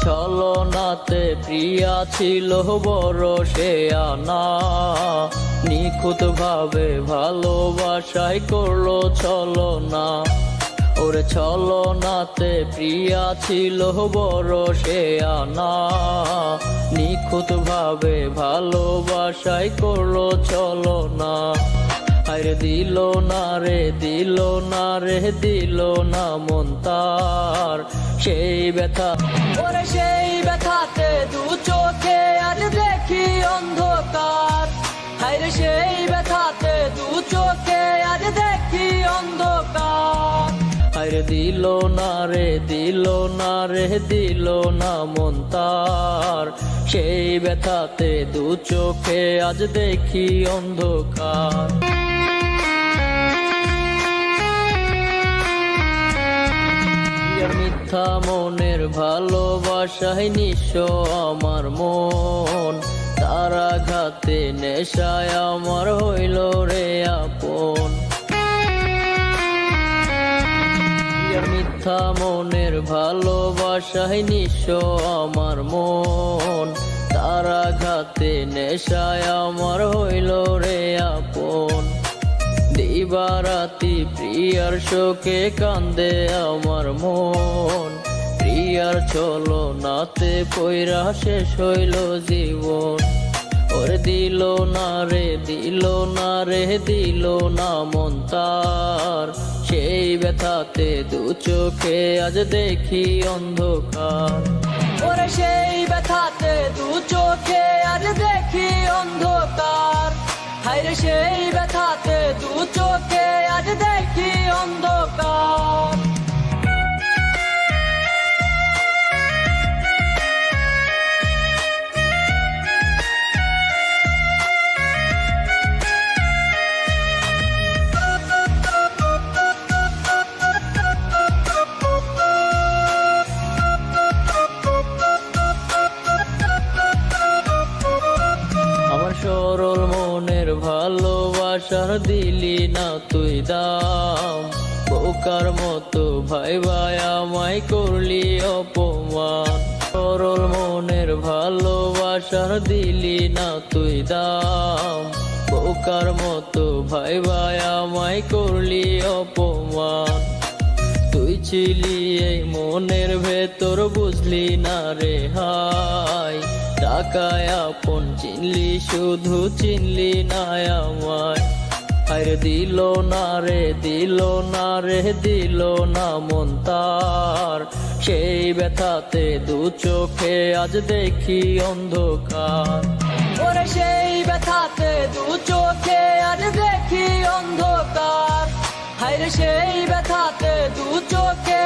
ছলনাতে প্রিয়া ছিল বড় সে আনা, নিখুঁত ভাবে ভালোবাসায় করলো ছলনা। ওরে ছলনাতে প্রিয়া ছিল বড় সে আনা, নিখুঁত ভাবে ভালোবাসায় করলো ছলনা। আরে দিল না রে দিল না রে দিল না মন তার সেই ব্যথা। ওরে সেই ব্যথাতে দু চোখে আজ দেখি অন্ধকার, হায়রে সেই ব্যথাতে দু চোখে আজ দেখি অন্ধকার। আরে দিল না রে দিল না রে দিল না মন তার সেই ব্যথাতে দু চোখে আজ দেখি অন্ধকার। মিথ্যা মনের ভালোবাসায় নিঃস্ব আমার মন, তার আঘাতে নেশায় আমার হইল রে আপন। মিথ্যা মনের ভালোবাসায় নিঃস্ব আমার মন, তার আঘাতে নেশায় আমার হইল রে আপন। দিবারাতি প্রিয়ার শোকে কান্দে আমার মন, প্রিয়ার ছলনাতে পইরা শেষ হইল জীবন। ওরে দিল না রে দিল না রে দিল না মন তার সেই ব্যথাতে দু চোখে আজ দেখি অন্ধকার। ওরে সেই ব্যথাতে দু চোখে আজ দেখি অন্ধকার, হায়রে সেই ব্যথাতে দু চোখে আজ দেখি অন্ধকার। আমার সরল মনের ভালোবাসার দিলি না তুই দাম, বোকার মতো ভাই ভাই আমায় করলি অপমান। সরল মনের ভালোবাসার দিলি না তুই দাম, বোকার মতো ভাই ভাই আমায় করলি অপমান। তুই ছিলি এই মনের ভেতর বুঝলি না রে হাই, টাকায় আপন চিনলি শুধু চিনলি না আমায়। আরে দিল না রে দিল না রে দিল না মন তার সেই ব্যথাতে দু চোখে আজ দেখি অন্ধকার। ওরে সেই ব্যথাতে দু চোখে আজ দেখি অন্ধকার, হায়রে সেই ব্যথাতে দু চোখে